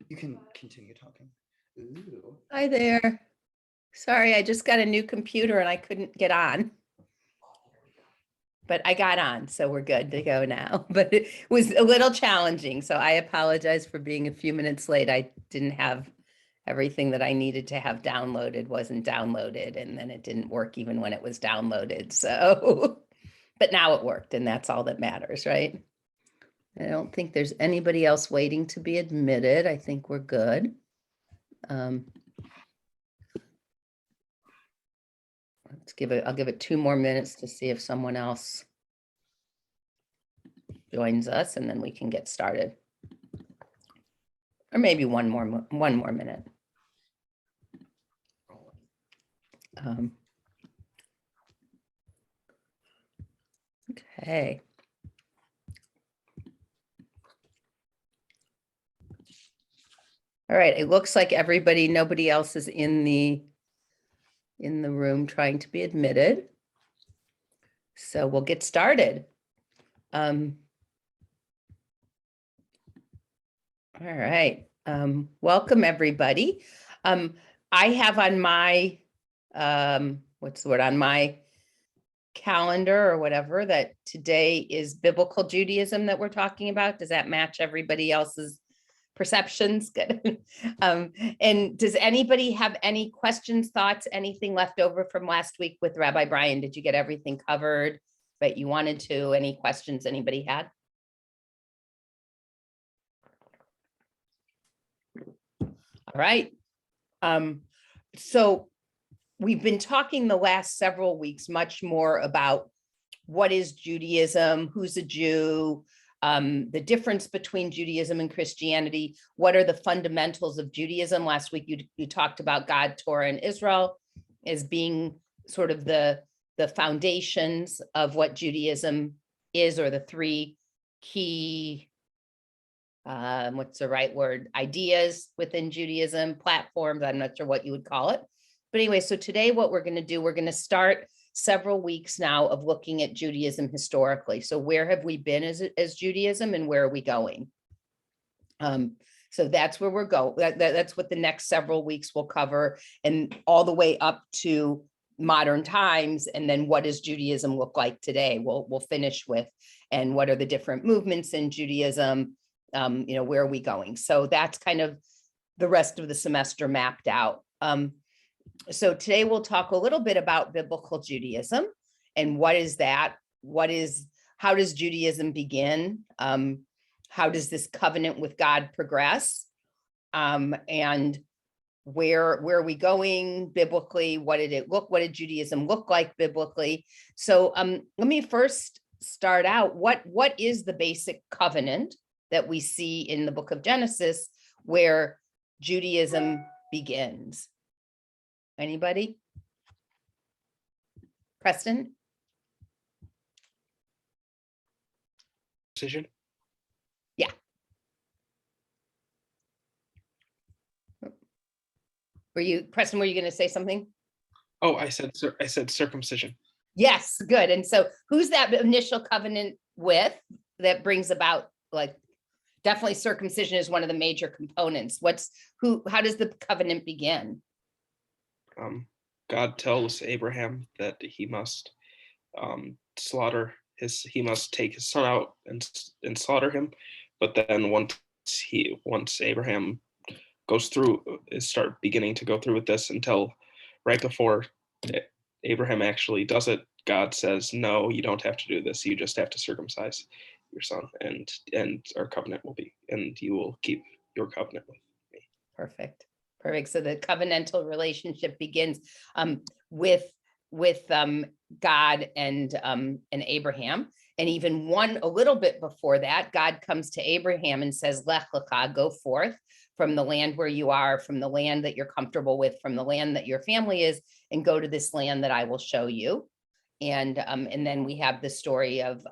You can continue talking. Ooh. Hi there. Sorry, I just got a new computer and I couldn't get on. But I got on, so we're good to go now. But it was a little challenging, so I apologize for being a few minutes late. I didn't have everything that I needed to have downloaded wasn't downloaded, and then it didn't work even when it was downloaded. So, but now it worked, and that's all that matters, right? I don't think there's anybody else waiting to be admitted. I think we're good. I'll give it 2 more minutes to see if someone else joins us, and then we can get started. Or maybe one more minute. Okay. All right, it looks like nobody else is in the room trying to be admitted. So we'll get started. All right, welcome everybody. I have on my, what's the word, on my calendar or whatever, that today is biblical Judaism that we're talking about. Does that match everybody else's perceptions? Good. And does anybody have any questions, thoughts, anything left over from last week with Rabbi Brian? Did you get everything covered that you wanted to? Any questions anybody had? All right. So we've been talking the last several weeks much more about what is Judaism, who's a Jew, the difference between Judaism and Christianity, what are the fundamentals of Judaism. Last week you talked about God, Torah, and Israel as being sort of the foundations of what Judaism is, or the 3 key what's the right word, ideas within Judaism, platforms, I'm not sure what you would call it. But anyway, so today what we're going to do, we're going to start several weeks now of looking at Judaism historically. So where have we been as Judaism, and where are we going? So that's where we're going. That's what the next several weeks will cover, and all the way up to modern times. And then what does Judaism look like today? We'll finish with, and what are the different movements in Judaism? Where are we going? So that's kind of the rest of the semester mapped out. So today we'll talk a little bit about biblical Judaism and what is that? How does Judaism begin? How does this covenant with God progress? And where are we going biblically? What did Judaism look like biblically? So let me first start out. What is the basic covenant that we see in the book of Genesis where Judaism begins? Anybody? Preston? Circumcision. Yeah. Preston, were you going to say something? Oh, I said circumcision. Yes, good. And so who's that initial covenant with that brings about, like, definitely circumcision is one of the major components. How does the covenant begin? God tells Abraham that he must he must take his son out and slaughter him. But then once Abraham beginning to go through with this, until right before Abraham actually does it, God says, no, you don't have to do this. You just have to circumcise your son, and our covenant will be, and you will keep your covenant with me. Perfect. So the covenantal relationship begins with God and Abraham. And even a little bit before that, God comes to Abraham and says, Lech lecha, go forth from the land where you are, from the land that you're comfortable with, from the land that your family is, and go to this land that I will show you. And then we have the story of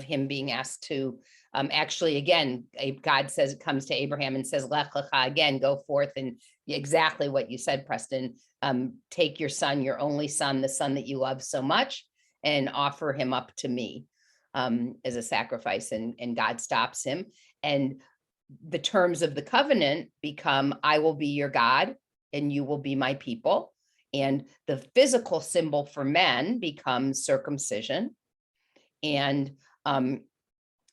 him being asked to actually, again, God comes to Abraham and says, Lech lecha, again, go forth, and exactly what you said, Preston, take your son, your only son, the son that you love so much, and offer him up to me as a sacrifice. And God stops him. And the terms of the covenant become, I will be your God and you will be my people. And the physical symbol for men becomes circumcision. And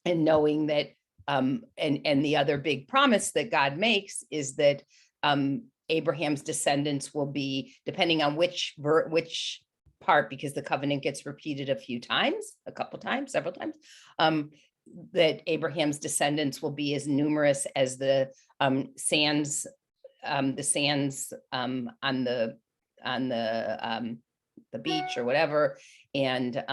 knowing that, and the other big promise that God makes is that Abraham's descendants will be, depending on which part, because the covenant gets repeated a couple times, several times, that Abraham's descendants will be as numerous as the sands on the beach or whatever, and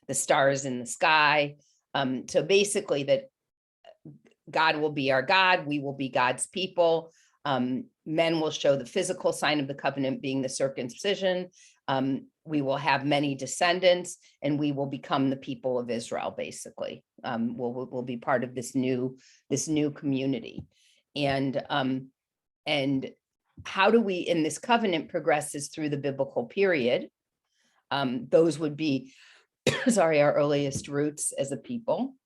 the stars in the sky. So basically that God will be our God, we will be God's people. Men will show the physical sign of the covenant being the circumcision. We will have many descendants, and we will become the people of Israel, basically. We'll be part of this new community. And how do we, in this covenant, progresses through the biblical period? Those would be, our earliest roots as a people.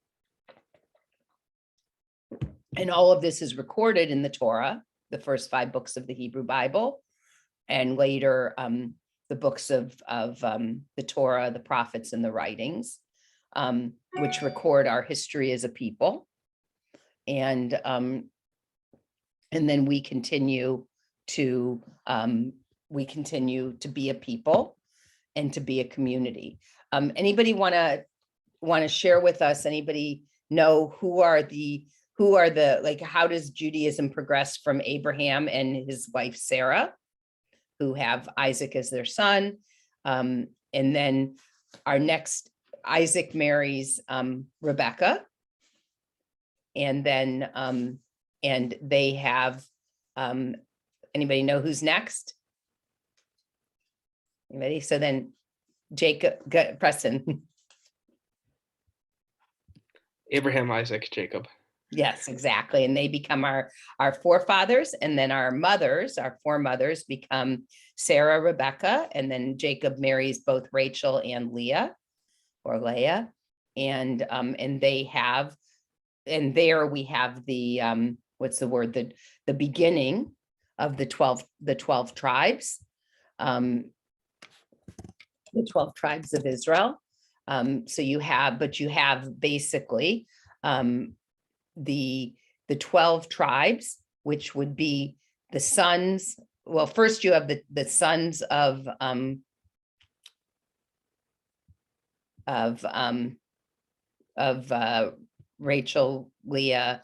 And all of this is recorded in the Torah, the first 5 books of the Hebrew Bible, and later the books of the Torah, the prophets, and the writings, which record our history as a people. And then we continue to be a people and to be a community. Anybody want to share with us? Anybody know who are the like, how does Judaism progress from Abraham and his wife Sarah, who have Isaac as their son, and then our next, Isaac marries Rebecca, and then and they have anybody know who's next? Anybody? So then Jacob, Preston. Abraham, Isaac, Jacob. Yes, exactly. And they become our forefathers, and then our four mothers become Sarah, Rebecca, and then Jacob marries both Rachel and Leah, and they have, and there we have the what's the word, the beginning of the 12 tribes, the 12 tribes of Israel. So you have basically the 12 tribes, which would be the sons. Well, first you have the sons of Rachel, Leah,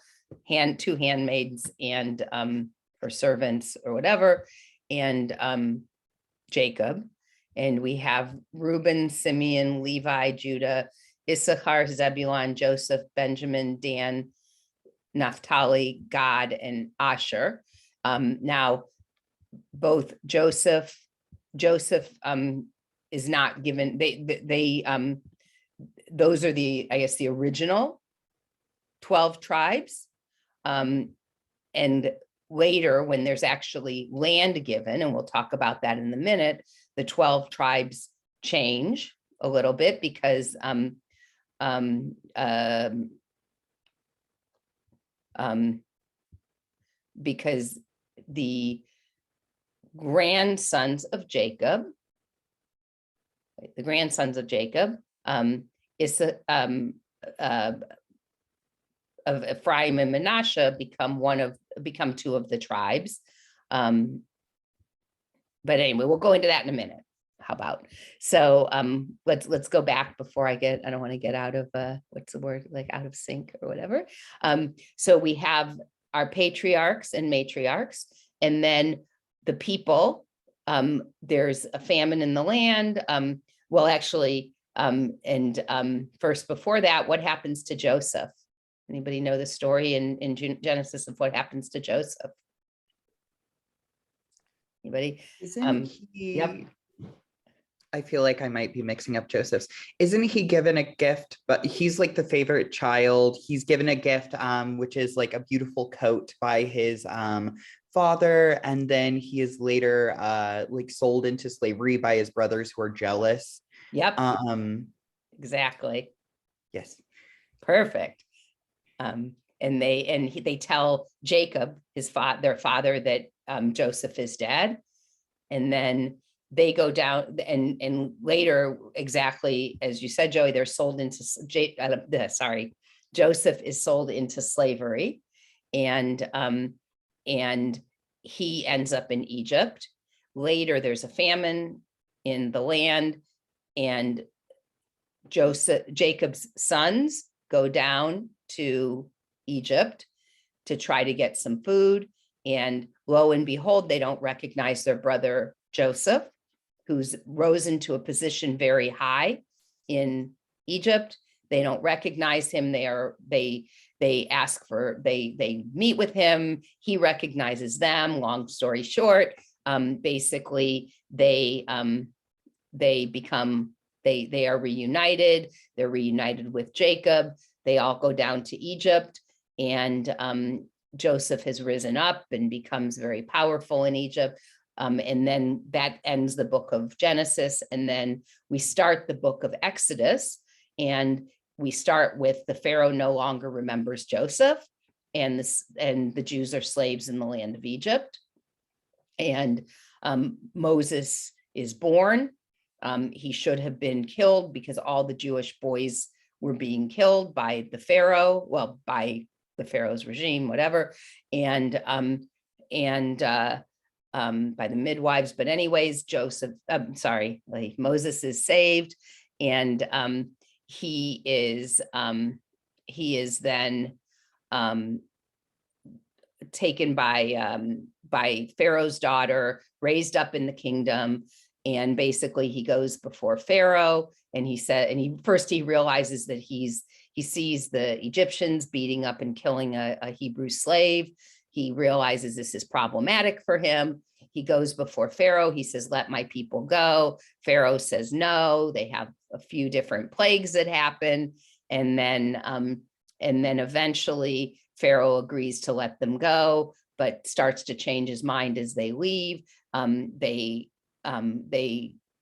two handmaids, and or servants or whatever, and Jacob. And we have Reuben, Simeon, Levi, Judah, Issachar, Zebulun, Joseph, Benjamin, Dan, Naphtali, Gad, and Asher. Now, both Joseph is not given. Those are the original 12 tribes. And later, when there's actually land given, and we'll talk about that in a minute, the 12 tribes change a little bit because the grandsons of Jacob, is of Ephraim and Manasseh become two of the tribes. But anyway, we'll go into that in a minute. How about, so let's go back before I don't want to get out of what's the word, like out of sync or whatever. So we have our patriarchs and matriarchs, and then the people. There's a famine in the land. Well, actually, first before that, what happens to Joseph? Anybody know the story in Genesis of what happens to Joseph? Anybody? Isn't he? Yep. I feel like I might be mixing up Joseph's. Isn't he given a gift? But he's like the favorite child. He's given a gift, which is like a beautiful coat by his father, and then he is later like sold into slavery by his brothers who are jealous. Yep. Exactly. Yes. Perfect. they tell Jacob, their father, that Joseph is dead. And then they go down, and later, exactly as you said, Joey, they're sold into Joseph is sold into slavery, and he ends up in Egypt. Later, there's a famine in the land, and Jacob's sons go down to Egypt to try to get some food. And lo and behold, they don't recognize their brother Joseph, who's rose into a position very high in Egypt. They don't recognize him. They meet with him. He recognizes them. Long story short, basically they are reunited. They're reunited with Jacob. They all go down to Egypt, and Joseph has risen up and becomes very powerful in Egypt. And then that ends the book of Genesis. And then we start the book of Exodus, and we start with the Pharaoh no longer remembers Joseph, and the Jews are slaves in the land of Egypt. And Moses is born. He should have been killed because all the Jewish boys were being killed by the Pharaoh, by the Pharaoh's regime, whatever, and by the midwives. But anyways, Moses is saved, and he is then taken by Pharaoh's daughter, raised up in the kingdom. And basically he goes before Pharaoh, and he realizes that he sees the Egyptians beating up and killing a Hebrew slave. He realizes this is problematic for him. He goes before Pharaoh. He says, "Let my people go." Pharaoh says no. They have a few different plagues that happen. And then eventually Pharaoh agrees to let them go, but starts to change his mind as they leave. They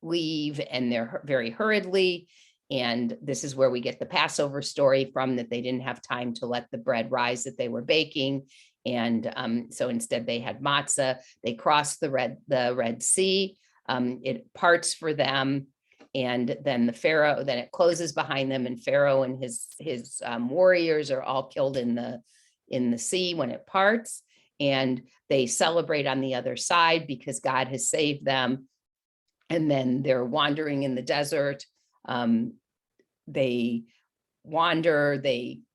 leave, and they're very hurriedly. And this is where we get the Passover story from, that they didn't have time to let the bread rise that they were baking. And so instead they had matzah. They crossed the Red Sea. It parts for them. And then then it closes behind them, and Pharaoh and his warriors are all killed in the sea when it parts. And they celebrate on the other side because God has saved them. And then they're wandering in the desert. They wander.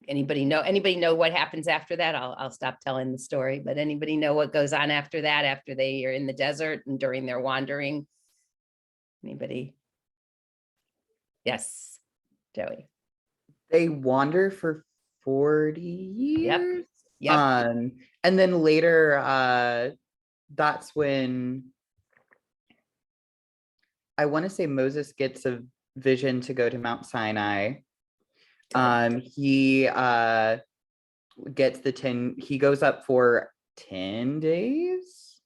Anybody know what happens after that? I'll stop telling the story, but anybody know what goes on after that, after they are in the desert and during their wandering? Anybody? Yes, Joey. They wander for 40 years. Yep. And then later, that's when I want to say Moses gets a vision to go to Mount Sinai. He he goes up for 10 days.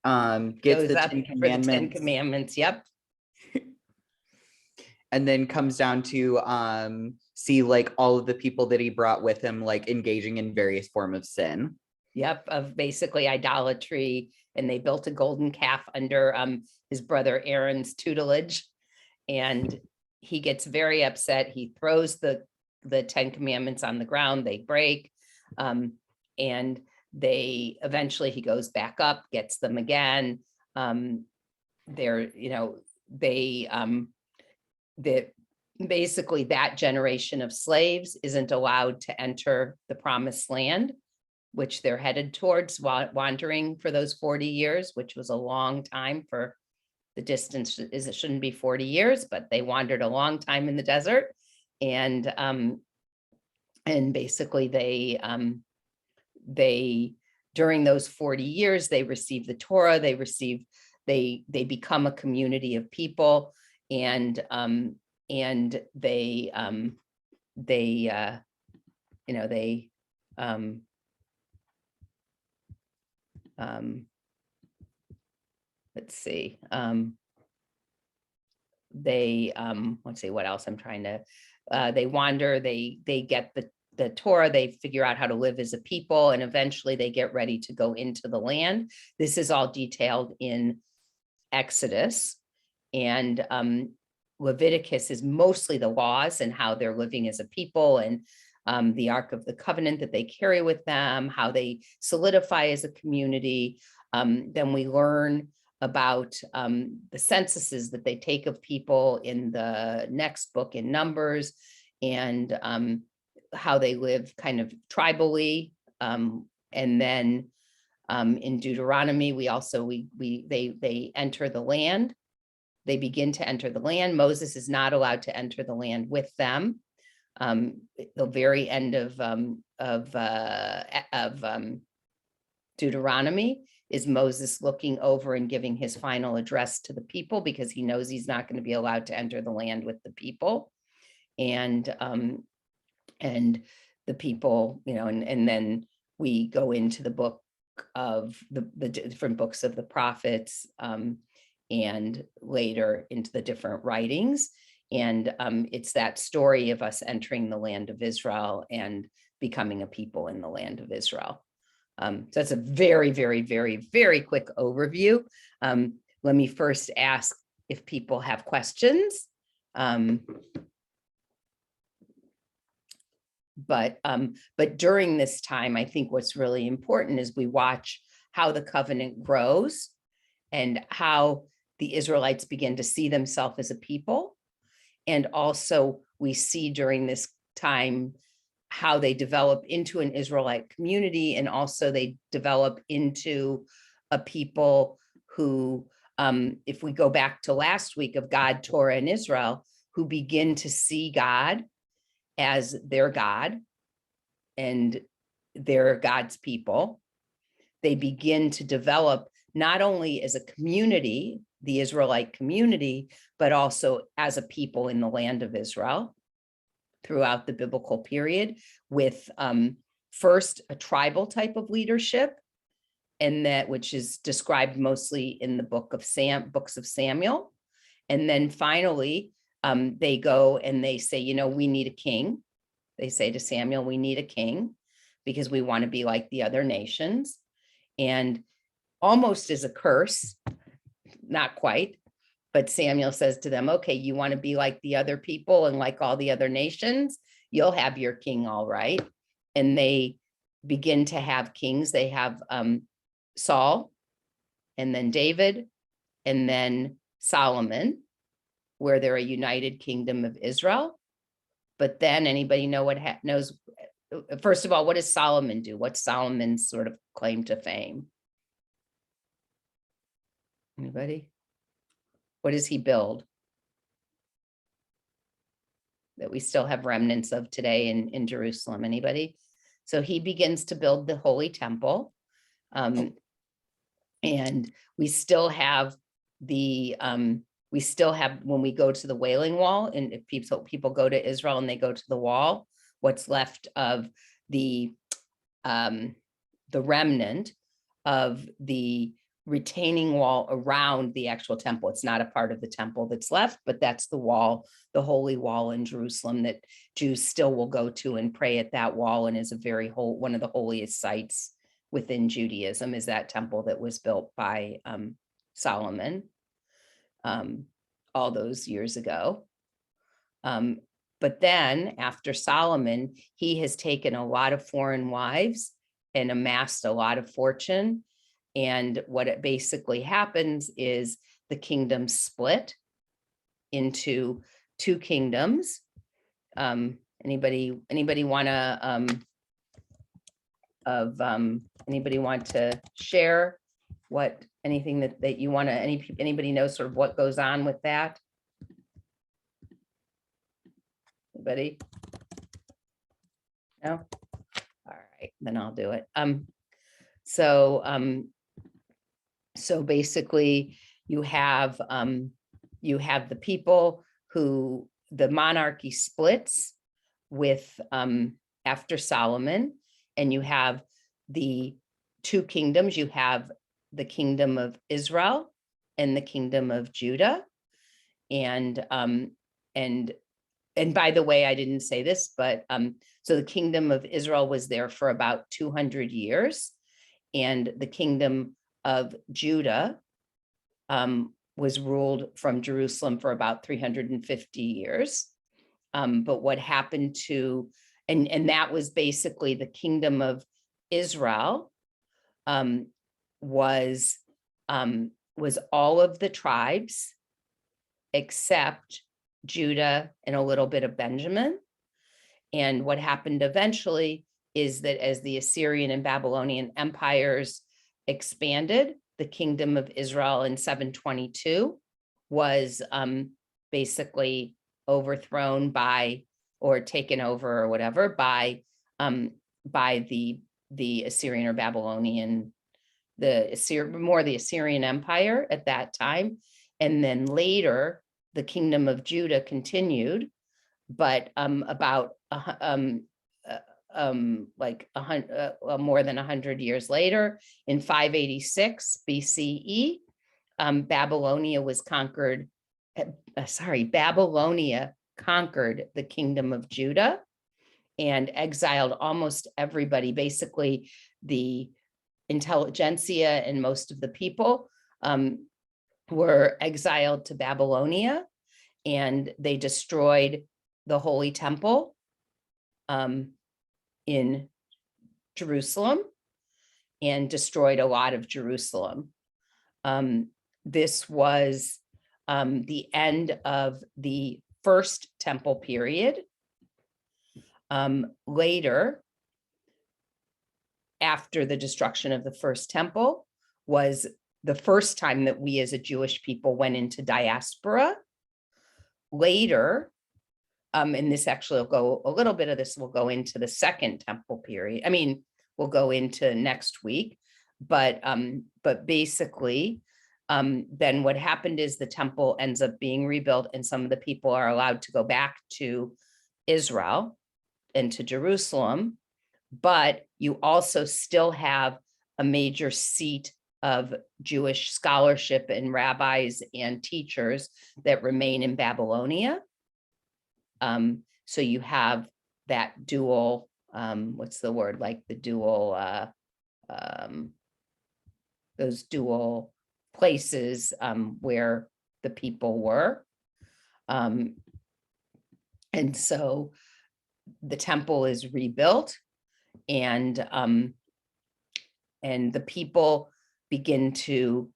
Gets the 10 commandments. For the 10 commandments, yep. And then comes down to see like all of the people that he brought with him, like engaging in various forms of sin. Yep, of basically idolatry. And they built a golden calf under his brother Aaron's tutelage. And he gets very upset. He throws the 10 commandments on the ground. They break. And eventually he goes back up, gets them again. Basically that generation of slaves isn't allowed to enter the promised land, which they're headed towards, wandering for those 40 years, which was a long time for the distance. It shouldn't be 40 years, but they wandered a long time in the desert. And basically they during those 40 years, they receive the Torah, they become a community of people, and they let's see, let's see what else I'm trying to, they wander, they get the Torah, they figure out how to live as a people, and eventually they get ready to go into the land. This is all detailed in Exodus, and Leviticus is mostly the laws and how they're living as a people, and the Ark of the Covenant that they carry with them, how they solidify as a community. Then we learn about the censuses that they take of people in the next book in Numbers, and how they live kind of tribally. And then in Deuteronomy, they enter the land. They begin to enter the land. Moses is not allowed to enter the land with them. The very end of Deuteronomy is Moses looking over and giving his final address to the people, because he knows he's not going to be allowed to enter the land with the people. And the people, and then we go into the book of the different books of the prophets, and later into the different writings. And it's that story of us entering the land of Israel and becoming a people in the land of Israel. So that's a very, very, very, very quick overview. Let me first ask if people have questions. But during this time, I think what's really important is we watch how the covenant grows and how the Israelites begin to see themselves as a people. And also we see during this time how they develop into an Israelite community, and also they develop into a people who, if we go back to last week of God, Torah, and Israel, who begin to see God as their God, and they're God's people. They begin to develop not only as a community, the Israelite community, but also as a people in the land of Israel throughout the biblical period, with first a tribal type of leadership, and that which is described mostly in the books of Samuel. And then finally, they go and they say, we need a king. They say to Samuel, we need a king because we want to be like the other nations. And almost as a curse, not quite, but Samuel says to them, okay, you want to be like the other people and like all the other nations, you'll have your king, all right. And they begin to have kings. They have Saul, and then David, and then Solomon, where they're a united kingdom of Israel. But then anybody know knows, first of all, what does Solomon do? What's Solomon's sort of claim to fame? Anybody? What does he build that we still have remnants of today in Jerusalem? Anybody? So he begins to build the Holy Temple. And we still have when we go to the Wailing Wall, and if people go to Israel and they go to the wall, what's left of the remnant of the retaining wall around the actual temple. It's not a part of the temple that's left, but that's the wall, the holy wall in Jerusalem that Jews still will go to and pray at that wall, and is one of the holiest sites within Judaism, is that temple that was built by Solomon all those years ago. But then after Solomon, he has taken a lot of foreign wives and amassed a lot of fortune. And what it basically happens is the kingdom split into two kingdoms. Anybody want to share anything that you want to, anybody know sort of what goes on with that? Anybody? No? All right, then I'll do it. So basically you have the people who the monarchy splits with after Solomon, and you have the two kingdoms. You have the kingdom of Israel and the kingdom of Judah. And by the way, I didn't say this, but So the kingdom of Israel was there for about 200 years, and the kingdom of Judah was ruled from Jerusalem for about 350 years. But what happened to, and that was basically the kingdom of Israel, was all of the tribes except Judah and a little bit of Benjamin. And what happened eventually is that as the Assyrian and Babylonian empires expanded, the kingdom of Israel in 722 was basically overthrown by, or taken over or whatever, by the Assyrian or Babylonian, the Assyrian Empire at that time. And then later, the kingdom of Judah continued, but more than 100 years later, in 586 BCE, Babylonia conquered the kingdom of Judah and exiled almost everybody. Basically, the intelligentsia and most of the people were exiled to Babylonia, and they destroyed the Holy Temple in Jerusalem and destroyed a lot of Jerusalem. This was the end of the first temple period. Later, after the destruction of the first temple, was the first time that we as a Jewish people went into diaspora. Later, and this actually will go, a little bit of this will go into the second temple period. I mean, we'll go into next week, but basically, then what happened is the temple ends up being rebuilt, and some of the people are allowed to go back to Israel and to Jerusalem, but you also still have a major seat of Jewish scholarship and rabbis and teachers that remain in Babylonia. So you have that dual, what's the word, like the dual, those dual places where the people were. And so the temple is rebuilt, and the people begin to,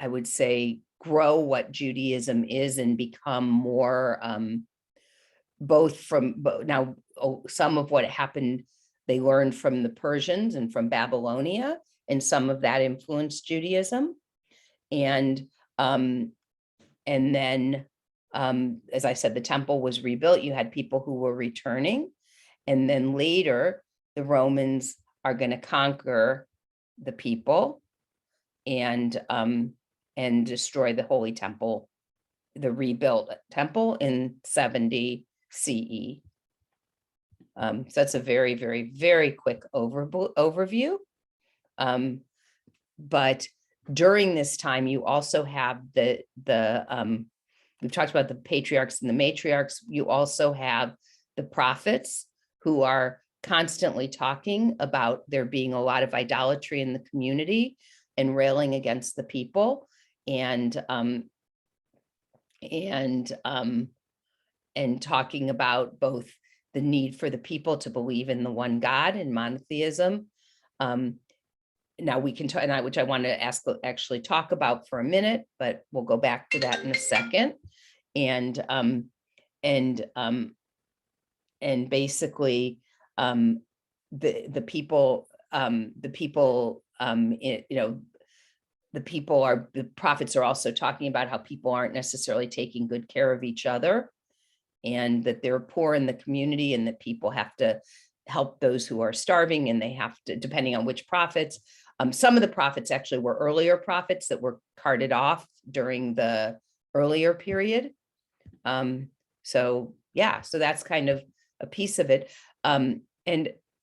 I would say, grow what Judaism is and become more now some of what happened, they learned from the Persians and from Babylonia, and some of that influenced Judaism. And then, as I said, the temple was rebuilt. You had people who were returning. And then later, the Romans are going to conquer the people and destroy the Holy Temple, the rebuilt temple, in 70 CE. So that's a very, very, very quick overview. But during this time, you also have we've talked about the patriarchs and the matriarchs. You also have the prophets who are constantly talking about there being a lot of idolatry in the community and railing against the people, and talking about both the need for the people to believe in the one God and monotheism. Now we can talk, which I want to actually talk about for a minute, but we'll go back to that in a second. And basically, the prophets are also talking about how people aren't necessarily taking good care of each other, and that they're poor in the community, and that people have to help those who are starving, and they have to, depending on which prophets. Some of the prophets actually were earlier prophets that were carted off during the earlier period. So that's kind of a piece of it. And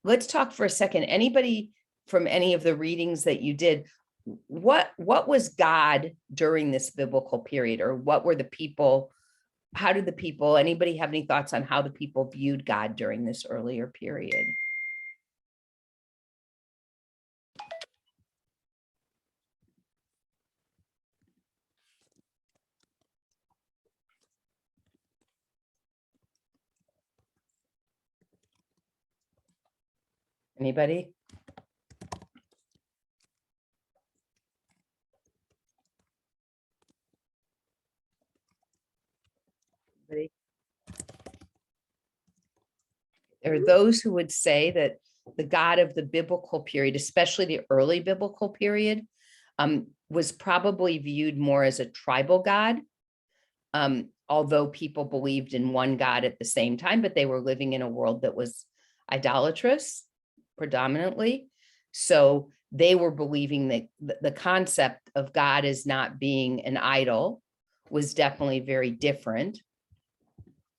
let's talk for a second. Anybody from any of the readings that you did, what was God during this biblical period, or what were the people how did the people, anybody have any thoughts on how the people viewed God during this earlier period? Anybody? Anybody? There are those who would say that the God of the biblical period, especially the early biblical period, was probably viewed more as a tribal God, although people believed in one God at the same time, but they were living in a world that was idolatrous predominantly. So they were believing that the concept of God as not being an idol was definitely very different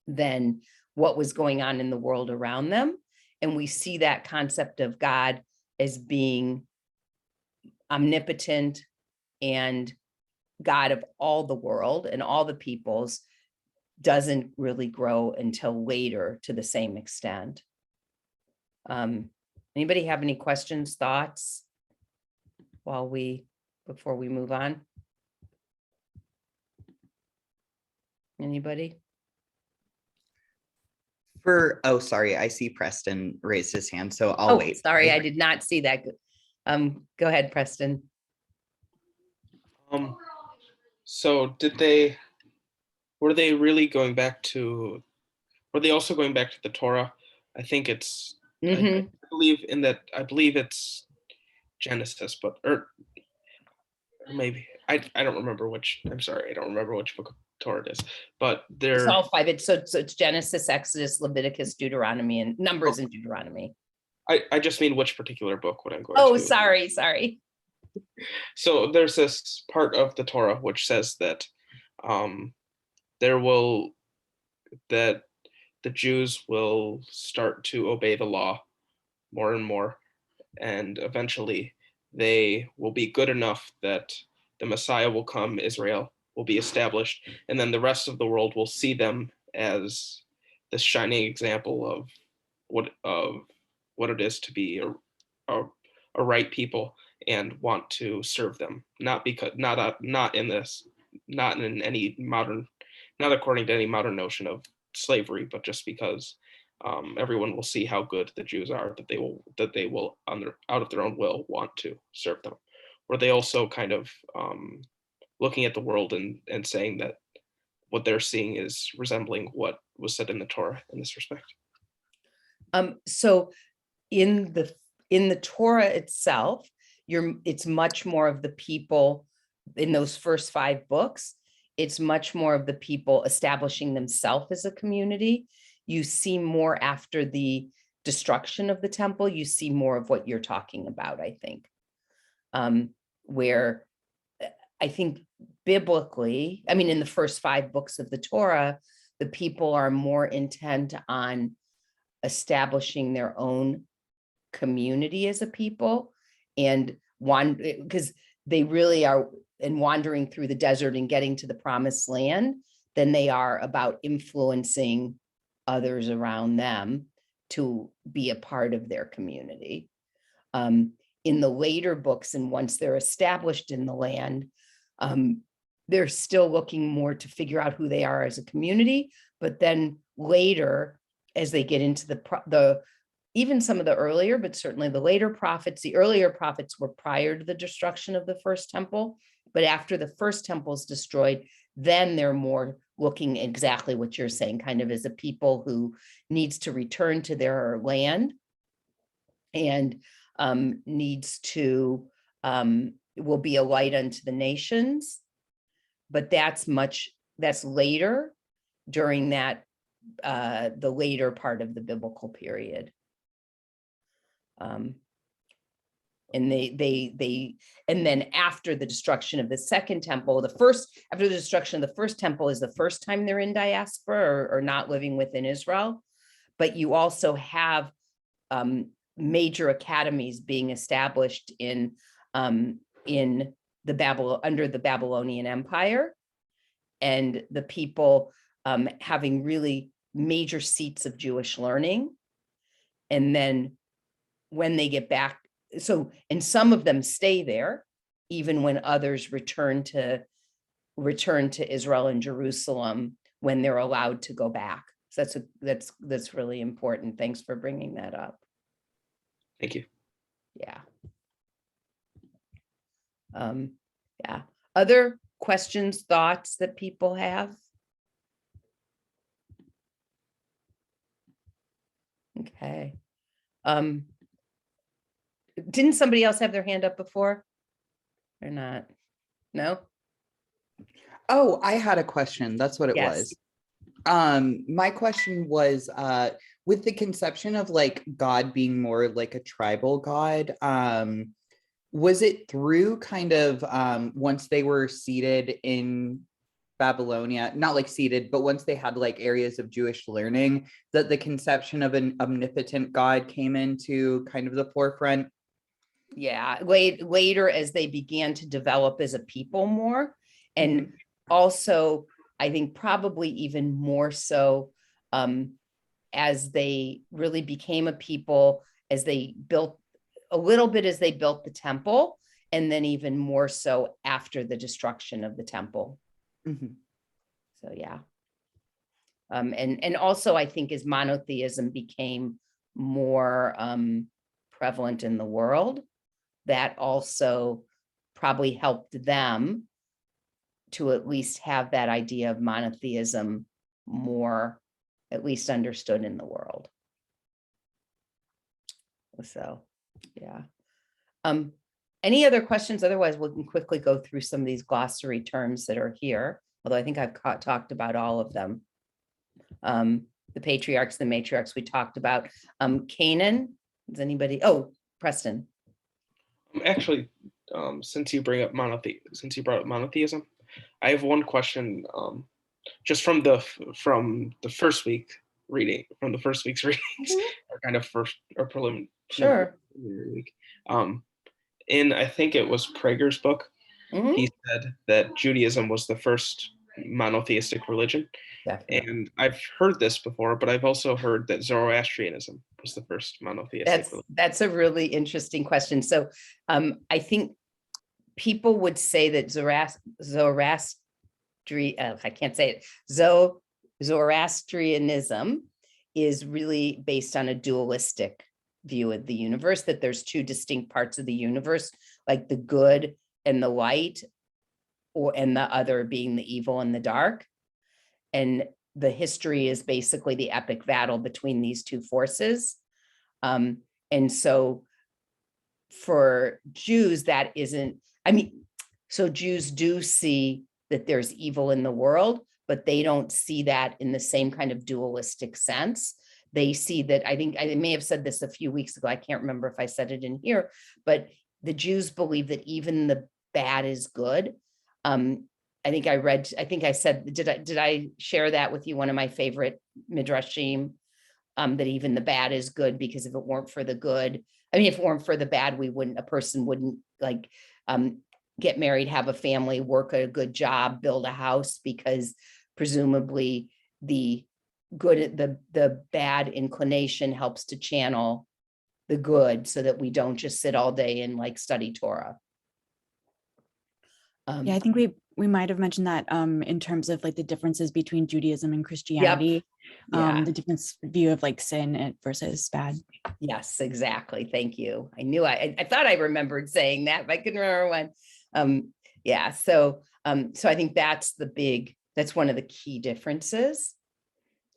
than what was going on in the world around them. And we see that concept of God as being omnipotent and God of all the world and all the peoples doesn't really grow until later to the same extent. Anybody have any questions, thoughts before we move on? Anybody? Oh, sorry, I see Preston raised his hand, so I'll wait. Sorry, I did not see that. Go ahead, Preston. So were they also going back to the Torah? I think it's, I believe it's Genesis, or maybe, I don't remember which, I'm sorry, I don't remember which book of Torah it is, but It's all five. So it's Genesis, Exodus, Leviticus, Deuteronomy, and Numbers and Deuteronomy. I just mean which particular book what I'm going to. Oh, sorry. So there's this part of the Torah which says that that the Jews will start to obey the law more and more, and eventually they will be good enough that the Messiah will come, Israel will be established, and then the rest of the world will see them as this shining example of what it is to be a right people and want to serve them, not according to any modern notion of slavery, but just because everyone will see how good the Jews are, that they will out of their own will want to serve them. Were they also kind of looking at the world and saying that what they're seeing is resembling what was said in the Torah in this respect? So in the Torah itself, it's much more of the people in those first 5 books. It's much more of the people establishing themselves as a community. You see more after the destruction of the temple, you see more of what you're talking about, I think. Where I think biblically, I mean, in the first 5 books of the Torah, the people are more intent on establishing their own community as a people, and because they really are, and wandering through the desert and getting to the promised land, than they are about influencing others around them to be a part of their community. In the later books, and once they're established in the land, they're still looking more to figure out who they are as a community. But then later, as they get into the even some of the earlier, but certainly the later prophets, the earlier prophets were prior to the destruction of the first temple. But after the first temple is destroyed, then they're more looking exactly what you're saying, kind of as a people who needs to return to their land and needs to, will be a light unto the nations. But that's later, during that, the later part of the biblical period. And and then after the destruction of the second temple, after the destruction of the first temple is the first time they're in diaspora or not living within Israel. But you also have major academies being established in under the Babylonian Empire, and the people having really major seats of Jewish learning. And then when they get back, and some of them stay there, even when others return to Israel and Jerusalem when they're allowed to go back. So that's really important. Thanks for bringing that up. Thank you. Yeah. Yeah. Other questions, thoughts that people have? Okay. Didn't somebody else have their hand up before? Or not? No? Oh, I had a question. That's what it Yes. was. My question was, with the conception of like God being more like a tribal God, was it through kind of once they were seated in Babylonia, not like seated, but once they had like areas of Jewish learning, that the conception of an omnipotent God came into kind of the forefront? Yeah, later as they began to develop as a people more, and also I think probably even more so as they really became a people, as they built a little bit, as they built the temple, and then even more so after the destruction of the temple. So yeah. And also I think as monotheism became more prevalent in the world, that also probably helped them to at least have that idea of monotheism more at least understood in the world. So, yeah. Any other questions? Otherwise, we can quickly go through some of these glossary terms that are here, although I think I've talked about all of them. The patriarchs, the matriarchs we talked about. Canaan, does anybody? Oh, Preston. Actually, since you brought up monotheism, I have one question. Just from the first week's readings, or kind of preliminary Sure. week. In I think it was Prager's book, he said that Judaism was the first monotheistic religion. Definitely. And I've heard this before, but I've also heard that Zoroastrianism was the first monotheistic religion. That's a really interesting question. So I think people would say that Zoroastrianism is really based on a dualistic view of the universe, that there's two distinct parts of the universe, like the good and the light, and the other being the evil and the dark. And the history is basically the epic battle between these two forces. And so for Jews, that isn't, so Jews do see that there's evil in the world, but they don't see that in the same kind of dualistic sense. They see that, I think I may have said this a few weeks ago, I can't remember if I said it in here, but the Jews believe that even the bad is good. I think I said, did I share that with you? One of my favorite midrashim, that even the bad is good, because if it weren't for the good, if it weren't for the bad, a person wouldn't like get married, have a family, work a good job, build a house, because presumably the good, the bad inclination helps to channel the good, so that we don't just sit all day and like study Torah. Yeah, I think we might have mentioned that in terms of like the differences between Judaism and Christianity, the difference view of like sin versus bad. Yes, exactly. Thank you. I knew I thought I remembered saying that, but I couldn't remember when. So I think that's one of the key differences,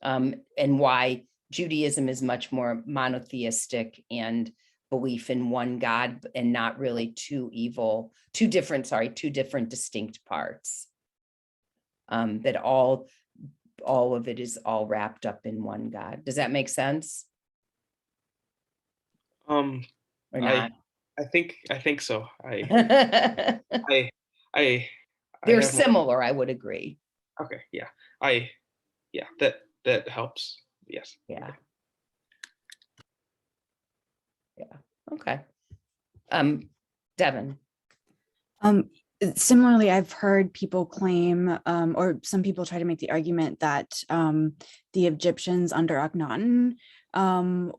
and why Judaism is much more monotheistic and belief in one God, and not really two different distinct parts. That all of it is all wrapped up in one God. Does that make sense? Or not? I think so. They're similar, I would agree. Okay, yeah. That helps. Yes. Yeah. Yeah. Okay. Devin. Similarly, I've heard people claim, or some people try to make the argument that the Egyptians under Akhenaten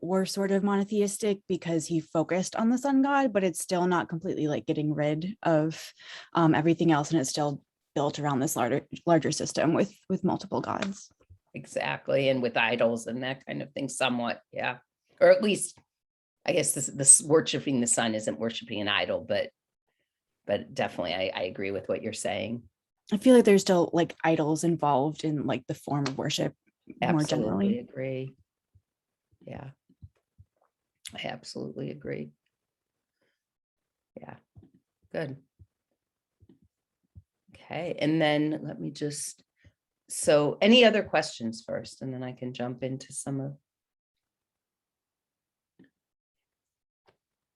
were sort of monotheistic because he focused on the sun god, but it's still not completely like getting rid of everything else, and it's still built around this larger system with multiple gods. Exactly, and with idols and that kind of thing, somewhat, yeah. Or at least, I guess this worshiping the sun isn't worshiping an idol, but definitely I agree with what you're saying. I feel like there's still like idols involved in like the form of worship more Absolutely generally. agree. Yeah, I absolutely agree. Yeah, good. Okay, and then let me just, so any other questions first, and then I can jump into some of.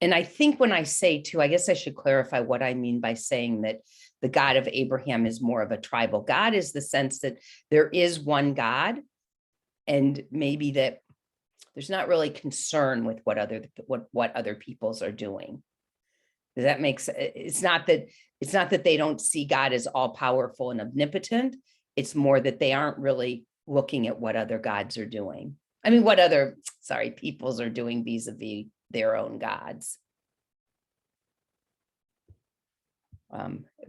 And I think when I say too, I guess I should clarify what I mean by saying that the God of Abraham is more of a tribal God, is the sense that there is one God, and maybe that there's not really concern with what other peoples are doing. Does that make sense? It's not that they don't see God as all powerful and omnipotent. It's more that they aren't really looking at what other gods are doing. I mean, what other, peoples are doing vis-a-vis their own gods.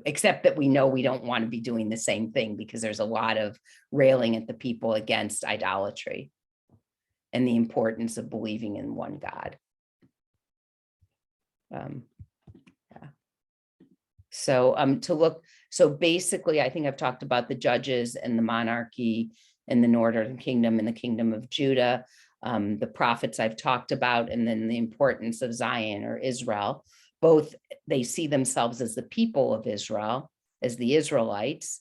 Except that we know we don't want to be doing the same thing, because there's a lot of railing at the people against idolatry and the importance of believing in one God. Yeah. So basically, I think I've talked about the judges and the monarchy and the northern kingdom and the kingdom of Judah. The prophets I've talked about, and then the importance of Zion or Israel. Both, they see themselves as the people of Israel, as the Israelites,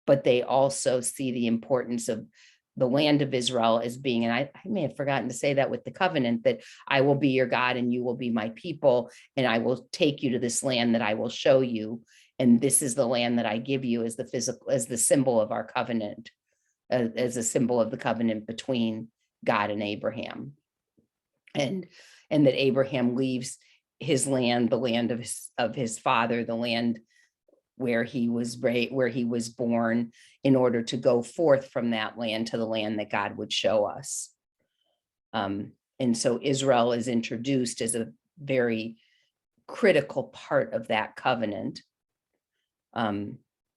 but they also see the importance of the land of Israel as being, and I may have forgotten to say that with the covenant, that I will be your God and you will be my people, and I will take you to this land that I will show you. And this is the land that I give you as the symbol of our covenant, as a symbol of the covenant between God and Abraham. And that Abraham leaves his land, the land of his father, the land where he was where he was born, in order to go forth from that land to the land that God would show us. And so Israel is introduced as a very critical part of that covenant,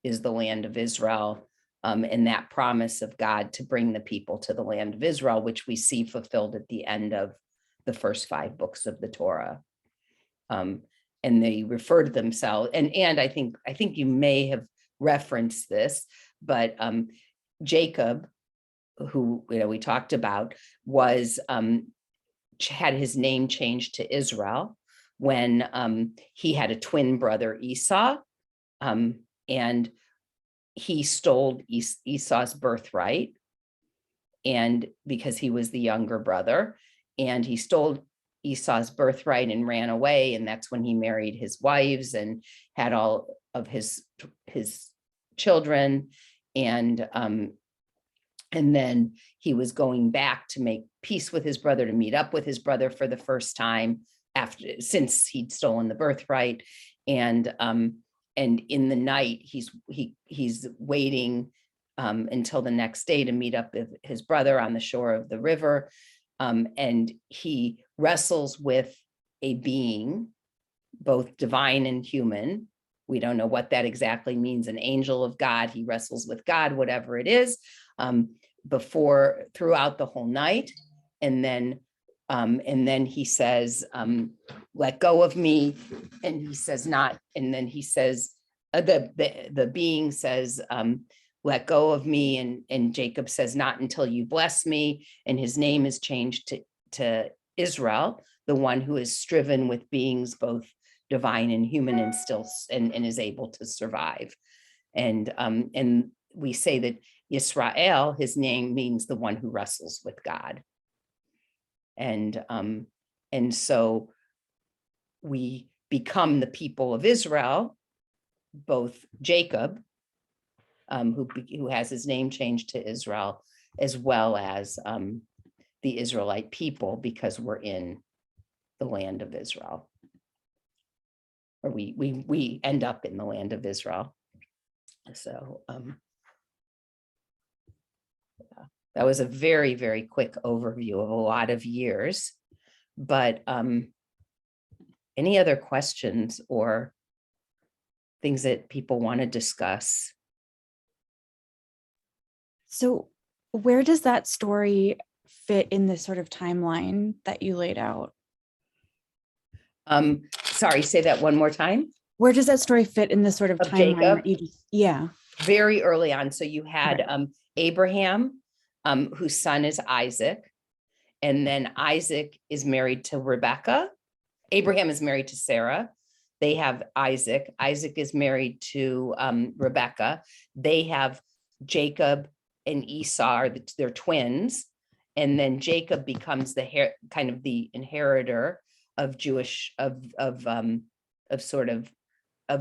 is the land of Israel, and that promise of God to bring the people to the land of Israel, which we see fulfilled at the end of the first 5 books of the Torah. And they refer to themselves, and I think you may have referenced this, but Jacob, who we talked about, was had his name changed to Israel when he had a twin brother, Esau, and he stole Esau's birthright, and because he was the younger brother, and he stole Esau's birthright and ran away, and that's when he married his wives and had all of his children, and then he was going back to make peace with his brother, to meet up with his brother for the first time since he'd stolen the birthright, and in the night he's waiting until the next day to meet up with his brother on the shore of the river. And he wrestles with a being, both divine and human. We don't know what that exactly means. An angel of God. He wrestles with God, whatever it is, throughout the whole night. And then he says, let go of me. And he says not. And then he says, the being says, let go of me, and Jacob says, not until you bless me, and his name is changed to Israel, the one who has striven with beings both divine and human, and still and is able to survive. And we say that Israel, his name means the one who wrestles with God, and so we become the people of Israel, both Jacob, who has his name changed to Israel, as well as the Israelite people, because we're in the land of Israel. or we end up in the land of Israel. So yeah, that was a very, very quick overview of a lot of years. But any other questions or things that people want to discuss? So where does that story fit in this sort of timeline that you laid out? Sorry, say that one more time. Where does that story fit in this sort of Of timeline Jacob? that you just, yeah. Very early on. So you had Okay. Abraham, whose son is Isaac, and then Isaac is married to Rebecca. Abraham is married to Sarah. They have Isaac. Isaac is married to Rebecca. They have Jacob and Esau, they're twins. And then Jacob becomes the kind of the inheritor of Jewish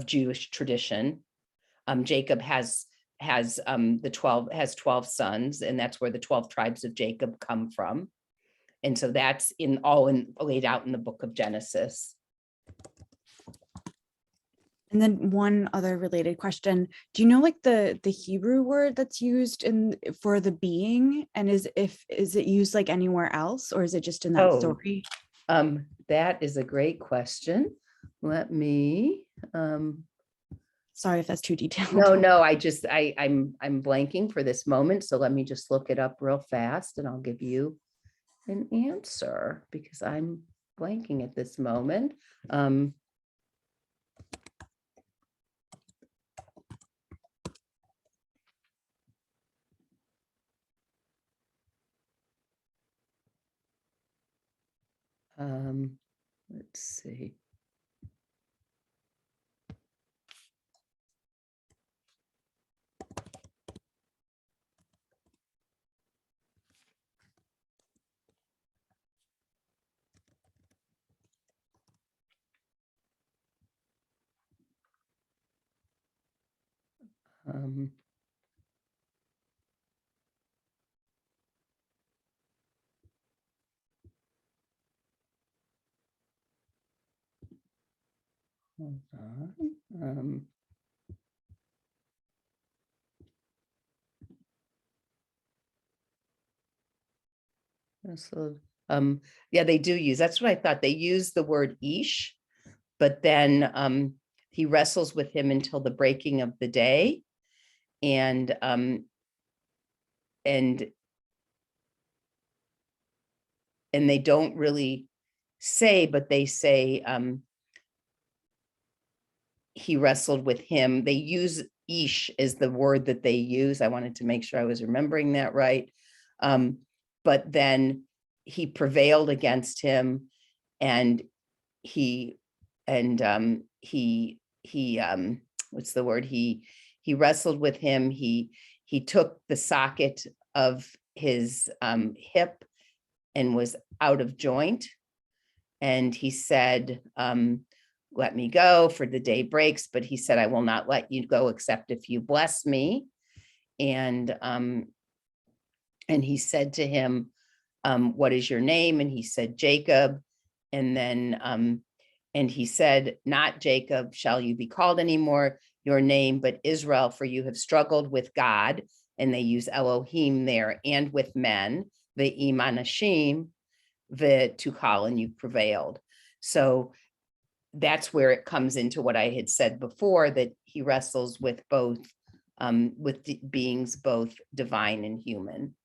Jewish tradition. Jacob has 12 sons, and that's where the 12 tribes of Jacob come from. And so that's laid out in the book of Genesis. And then one other related question, do you know like the Hebrew word that's used for the being, and is it used like anywhere else, or is it just in that story? That is a great question. Let me Sorry if that's too detailed. No, I'm blanking for this moment. So let me just look it up real fast and I'll give you an answer because I'm blanking at this moment. Let's see. Hold on. So, yeah, they do use, that's what I thought. They use the word ish, but then he wrestles with him until the breaking of the day. And they don't really say, but they say he wrestled with him. They use ish as the word that they use. I wanted to make sure I was remembering that right. But then he prevailed against him, and he what's the word? He wrestled with him. He took the socket of his hip and was out of joint. And he said, let me go, for the day breaks. But he said, I will not let you go except if you bless me. And he said to him, what is your name? And he said, Jacob. And then, and he said, not Jacob shall you be called anymore, your name, but Israel, for you have struggled with God. And they use Elohim there, and with men, the imanashim, the tukal, and you prevailed. So that's where it comes into what I had said before, that he wrestles with both, beings both divine and human.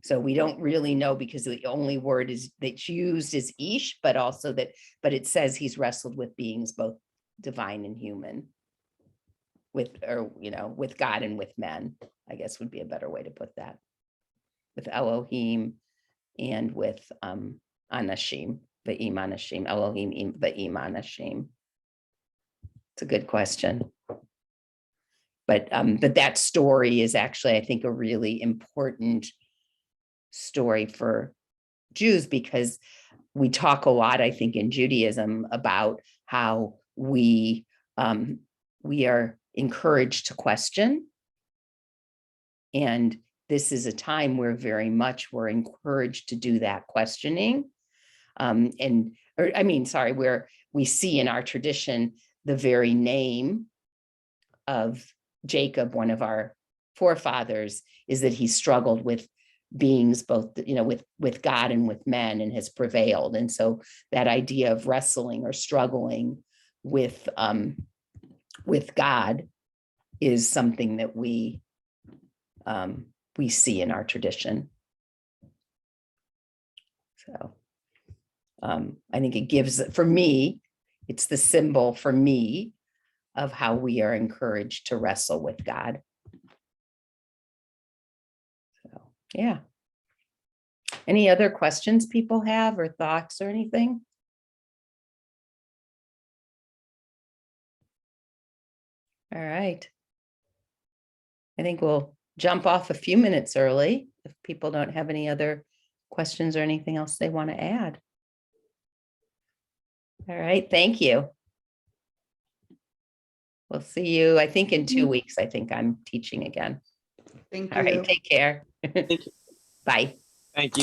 So we don't really know, because the only word is that's used is ish, but also but it says he's wrestled with beings both divine and human, with God and with men, I guess would be a better way to put that, with Elohim and with Anashim, the Imanashim, Elohim, the Imanashim. It's a good question. But that story is actually, I think, a really important story for Jews, because we talk a lot, I think, in Judaism about how we are encouraged to question. And this is a time where very much we're encouraged to do that questioning. We're we see in our tradition the very name of Jacob, one of our forefathers, is that he struggled with beings, both, with God and with men, and has prevailed. And so that idea of wrestling or struggling with God is something that we see in our tradition. So I think it gives, for me, it's the symbol for me of how we are encouraged to wrestle with God. So, yeah. Any other questions people have or thoughts or anything? All right. I think we'll jump off a few minutes early if people don't have any other questions or anything else they want to add. All right, thank you. We'll see you, I think, in 2 weeks. I think I'm teaching again. Thank All right, you. take care. Thank you. Bye. Thank you.